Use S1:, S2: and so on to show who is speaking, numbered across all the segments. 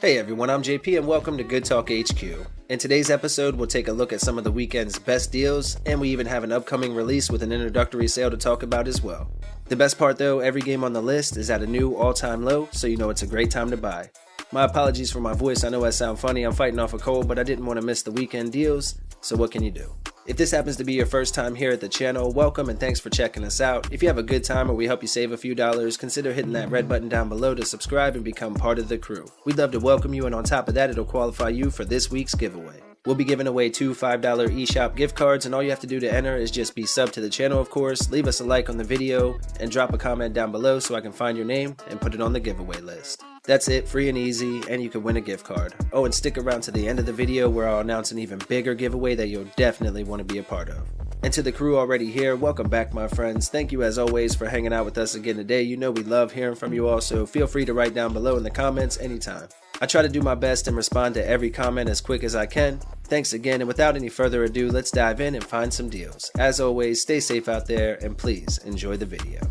S1: Hey everyone, I'm JP and welcome to GoodTalkHQ. In today's episode, we'll take a look at some of the weekend's best deals, and we even have an upcoming release with an introductory sale to talk about as well. The best part though, every game on the list is at a new all-time low, so you know it's a great time to buy. My apologies for my voice, I know I sound funny, I'm fighting off a cold, but I didn't want to miss the weekend deals, so what can you do? If this happens to be your first time here at the channel, welcome and thanks for checking us out. If you have a good time or we help you save a few dollars, consider hitting that red button down below to subscribe and become part of the crew. We'd love to welcome you, and on top of that, it'll qualify you for this week's giveaway. We'll be giving away 2 $5 Eshop gift cards, and all you have to do to enter is just be sub to the channel, of course, leave us a like on the video, and drop a comment down below so I can find your name and put it on the giveaway list. That's it, free and easy, and you can win a gift card. Oh, and stick around to the end of the video where I'll announce an even bigger giveaway that you'll definitely want to be a part of. And to the crew already here, welcome back my friends. Thank you as always for hanging out with us again today. You know we love hearing from you all, so feel free to write down below in the comments anytime. I try to do my best and respond to every comment as quick as I can. Thanks again, and without any further ado, let's dive in and find some deals. As always, stay safe out there, and please enjoy the video.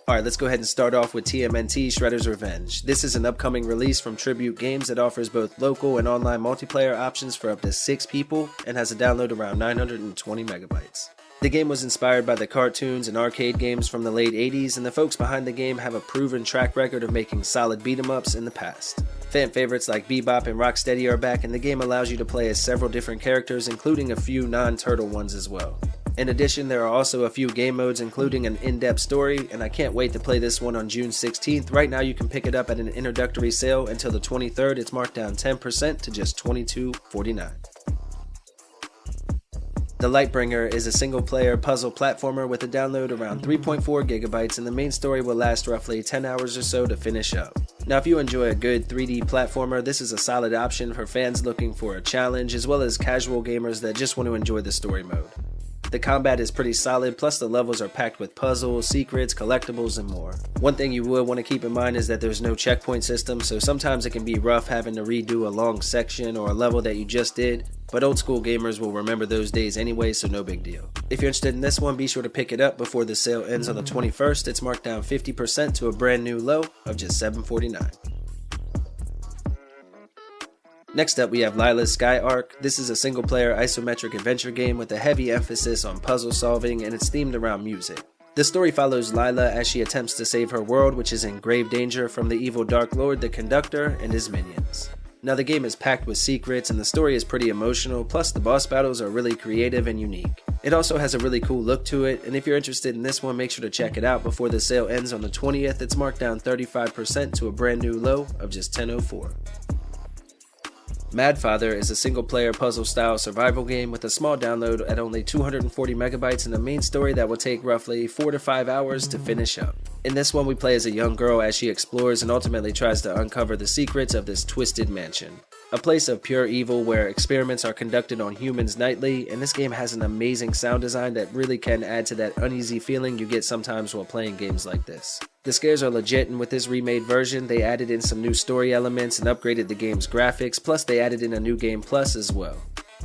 S1: Alright, let's go ahead and start off with TMNT Shredder's Revenge. This is an upcoming release from Tribute Games that offers both local and online multiplayer options for up to 6 people and has a download around 920 megabytes. The game was inspired by the cartoons and arcade games from the late 80s, and the folks behind the game have a proven track record of making solid beat-em-ups in the past. Fan favorites like Bebop and Rocksteady are back, and the game allows you to play as several different characters, including a few non-turtle ones as well. In addition, there are also a few game modes, including an in-depth story, and I can't wait to play this one on June 16th. Right now you can pick it up at an introductory sale until the 23rd. It's marked down 10% to just $22.49. The Lightbringer is a single-player puzzle platformer with a download around 3.4 gigabytes, and the main story will last roughly 10 hours or so to finish up. Now, if you enjoy a good 3D platformer, this is a solid option for fans looking for a challenge, as well as casual gamers that just want to enjoy the story mode. The combat is pretty solid, plus the levels are packed with puzzles, secrets, collectibles, and more. One thing you will want to keep in mind is that there's no checkpoint system, so sometimes it can be rough having to redo a long section or a level that you just did, but old school gamers will remember those days anyway, so no big deal. If you're interested in this one, be sure to pick it up before the sale ends on the 21st. It's marked down 50% to a brand new low of just $7.49. Next up, we have Lila's Sky Arc. This is a single-player isometric adventure game with a heavy emphasis on puzzle solving, and it's themed around music. The story follows Lila as she attempts to save her world, which is in grave danger from the evil Dark Lord, the Conductor, and his minions. Now, the game is packed with secrets, and the story is pretty emotional, plus the boss battles are really creative and unique. It also has a really cool look to it, and if you're interested in this one, make sure to check it out before the sale ends on the 20th. It's marked down 35% to a brand new low of just $10.04. Mad Father is a single-player puzzle-style survival game with a small download at only 240 megabytes and a main story that will take roughly 4 to 5 hours to finish up. In this one, we play as a young girl as she explores and ultimately tries to uncover the secrets of this twisted mansion. A place of pure evil where experiments are conducted on humans nightly, and this game has an amazing sound design that really can add to that uneasy feeling you get sometimes while playing games like this. The scares are legit, and with this remade version, they added in some new story elements and upgraded the game's graphics, plus they added in a new game plus as well.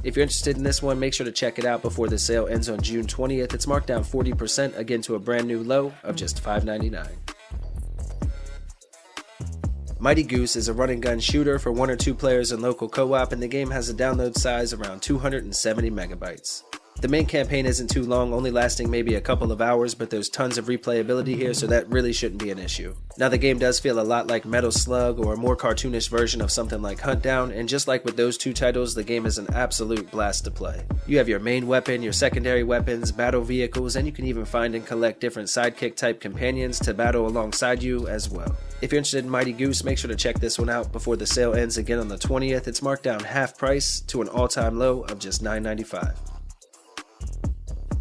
S1: If you're interested in this one, make sure to check it out before the sale ends on June 20th. It's marked down 40% again to a brand new low of just $5.99. Mighty Goose is a run-and-gun shooter for 1 or 2 players in local co-op, and the game has a download size around 270 megabytes. The main campaign isn't too long, only lasting maybe a couple of hours, but there's tons of replayability here, so that really shouldn't be an issue. Now, the game does feel a lot like Metal Slug or a more cartoonish version of something like Huntdown, and just like with those 2 titles, the game is an absolute blast to play. You have your main weapon, your secondary weapons, battle vehicles, and you can even find and collect different sidekick-type companions to battle alongside you as well. If you're interested in Mighty Goose, make sure to check this one out before the sale ends again on the 20th. It's marked down half price to an all-time low of just $9.95.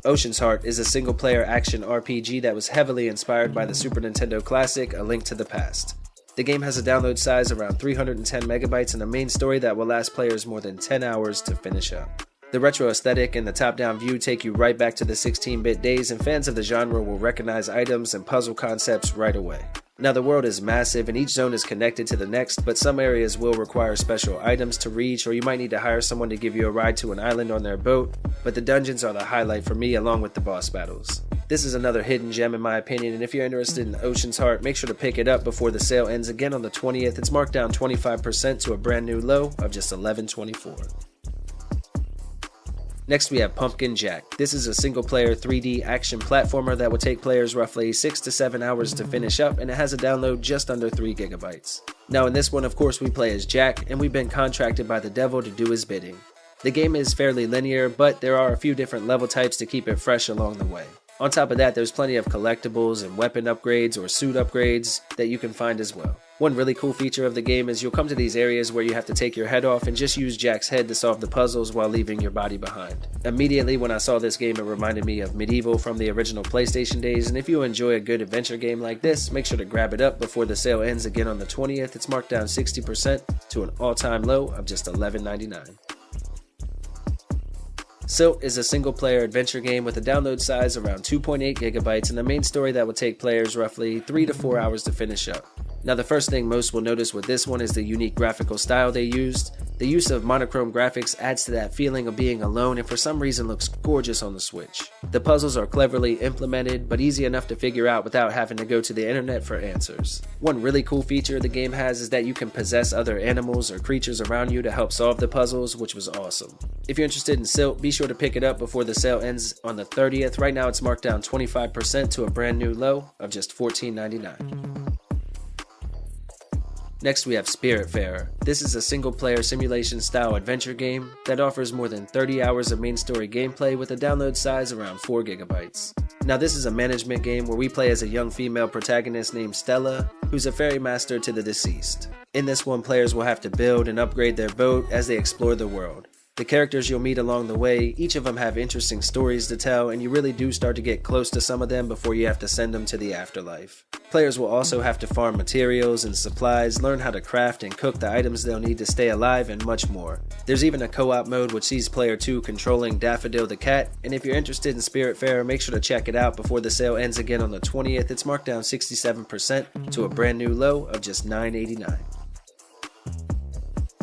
S1: Ocean's Heart is a single-player action RPG that was heavily inspired by the Super Nintendo classic A Link to the Past. The game has a download size around 310 megabytes and a main story that will last players more than 10 hours to finish up. The retro aesthetic and the top-down view take you right back to the 16-bit days, and fans of the genre will recognize items and puzzle concepts right away. Now, the world is massive and each zone is connected to the next, but some areas will require special items to reach, or you might need to hire someone to give you a ride to an island on their boat, but the dungeons are the highlight for me along with the boss battles. This is another hidden gem in my opinion, and if you're interested in Ocean's Heart, make sure to pick it up before the sale ends again on the 20th. It's marked down 25% to a brand new low of just $11.24. Next we have Pumpkin Jack. This is a single player 3D action platformer that will take players roughly 6 to 7 hours to finish up, and it has a download just under 3 GB. Now in this one, of course, we play as Jack, and we've been contracted by the devil to do his bidding. The game is fairly linear, but there are a few different level types to keep it fresh along the way. On top of that, there's plenty of collectibles and weapon upgrades or suit upgrades that you can find as well. One really cool feature of the game is you'll come to these areas where you have to take your head off and just use Jack's head to solve the puzzles while leaving your body behind. Immediately when I saw this game, it reminded me of Medieval from the original PlayStation days, and if you enjoy a good adventure game like this, make sure to grab it up before the sale ends again on the 20th. It's marked down 60% to an all-time low of just $11.99. Silt is a single-player adventure game with a download size around 2.8 GB and a main story that will take players roughly 3 to 4 hours to finish up. Now the first thing most will notice with this one is the unique graphical style they used. The use of monochrome graphics adds to that feeling of being alone and for some reason looks gorgeous on the Switch. The puzzles are cleverly implemented but easy enough to figure out without having to go to the internet for answers. One really cool feature the game has is that you can possess other animals or creatures around you to help solve the puzzles, which was awesome. If you're interested in Silt, be sure to pick it up before the sale ends on the 30th. Right now it's marked down 25% to a brand new low of just $14.99. Next we have Spiritfarer. This is a single-player simulation-style adventure game that offers more than 30 hours of main story gameplay with a download size around 4 GB. Now this is a management game where we play as a young female protagonist named Stella, who's a ferry master to the deceased. In this one, players will have to build and upgrade their boat as they explore the world. The characters you'll meet along the way, each of them have interesting stories to tell, and you really do start to get close to some of them before you have to send them to the afterlife. Players will also have to farm materials and supplies, learn how to craft and cook the items they'll need to stay alive, and much more. There's even a co-op mode which sees player 2 controlling Daffodil the cat, and if you're interested in Spiritfarer, make sure to check it out before the sale ends again on the 20th. It's marked down 67% to a brand new low of just $9.89.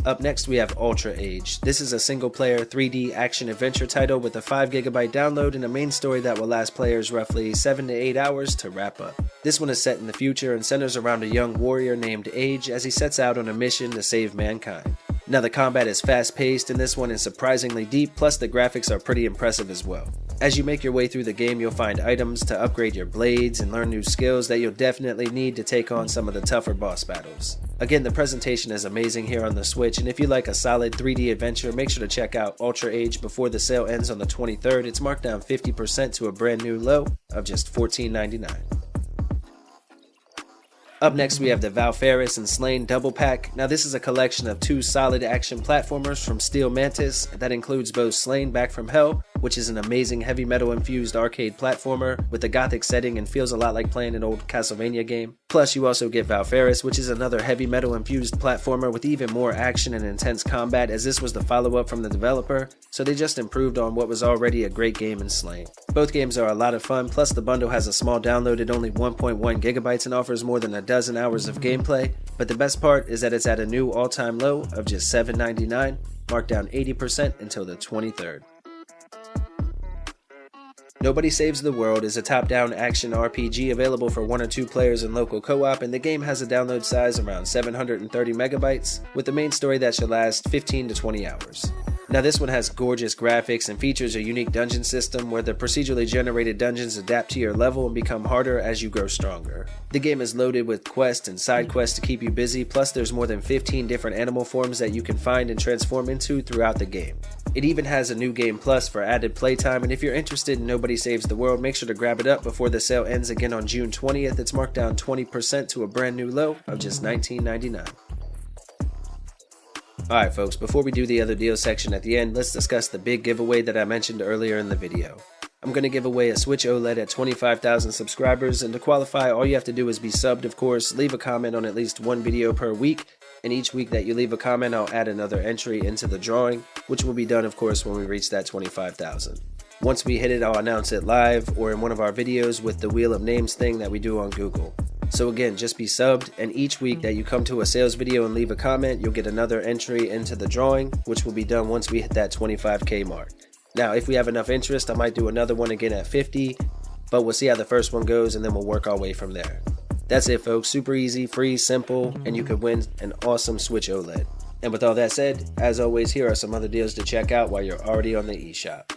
S1: Up next we have Ultra Age. This is a single-player 3D action-adventure title with a 5 GB download and a main story that will last players roughly 7 to 8 hours to wrap up. This one is set in the future and centers around a young warrior named Age as he sets out on a mission to save mankind. Now the combat is fast-paced and this one is surprisingly deep, plus the graphics are pretty impressive as well. As you make your way through the game, you'll find items to upgrade your blades and learn new skills that you'll definitely need to take on some of the tougher boss battles. Again, the presentation is amazing here on the Switch, and if you like a solid 3D adventure, make sure to check out Ultra Age before the sale ends on the 23rd. It's marked down 50% to a brand new low of just $14.99. Up next we have the Valfaris and Slain Double Pack. Now this is a collection of 2 solid action platformers from Steel Mantis that includes both Slain Back from Hell, which is an amazing heavy metal infused arcade platformer with a gothic setting and feels a lot like playing an old Castlevania game. Plus you also get Valfaris, which is another heavy metal infused platformer with even more action and intense combat, as this was the follow-up from the developer, so they just improved on what was already a great game in Slain. Both games are a lot of fun, plus the bundle has a small download at only 1.1 GB and offers more than a dozen hours of gameplay, but the best part is that it's at a new all-time low of just $7.99, marked down 80% until the 23rd. Nobody Saves the World is a top-down action RPG available for 1 or 2 players in local co-op, and the game has a download size around 730 megabytes, with the main story that should last 15 to 20 hours. Now this one has gorgeous graphics and features a unique dungeon system where the procedurally generated dungeons adapt to your level and become harder as you grow stronger. The game is loaded with quests and side quests to keep you busy, plus there's more than 15 different animal forms that you can find and transform into throughout the game. It even has a new game plus for added playtime, and if you're interested in Nobody Saves the World, make sure to grab it up before the sale ends again on June 20th. It's marked down 20% to a brand new low of just $19.99. Alright folks, before we do the other deals section at the end, let's discuss the big giveaway that I mentioned earlier in the video. I'm going to give away a Switch OLED at 25,000 subscribers, and to qualify all you have to do is be subbed, of course, leave a comment on at least 1 video per week, and each week that you leave a comment I'll add another entry into the drawing, which will be done of course when we reach that 25,000. Once we hit it, I'll announce it live or in one of our videos with the Wheel of Names thing that we do on Google. So again, just be subbed, and each week that you come to a sales video and leave a comment, you'll get another entry into the drawing, which will be done once we hit that 25k mark. Now, if we have enough interest, I might do another one again at 50, but we'll see how the first one goes and then we'll work our way from there. That's it folks, super easy, free, simple, and you could win an awesome Switch OLED. And with all that said, as always, here are some other deals to check out while you're already on the eShop.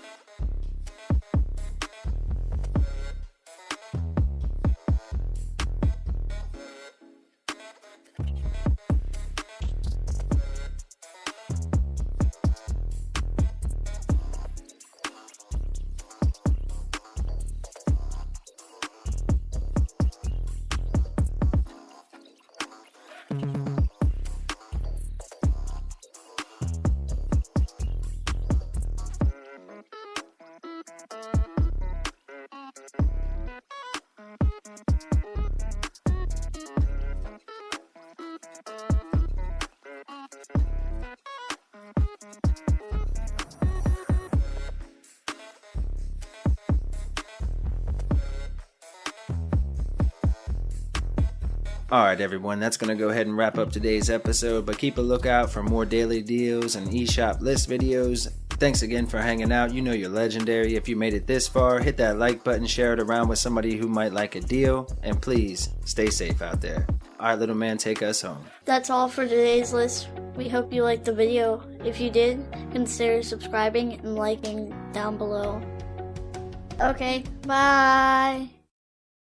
S1: Alright everyone, that's going to go ahead and wrap up today's episode, but keep a lookout for more daily deals and eShop list videos. Thanks again for hanging out. You know you're legendary. If you made it this far, hit that like button, share it around with somebody who might like a deal, and please stay safe out there. Alright little man, take us home.
S2: That's all for today's list. We hope you liked the video. If you did, consider subscribing and liking down below. Okay, bye!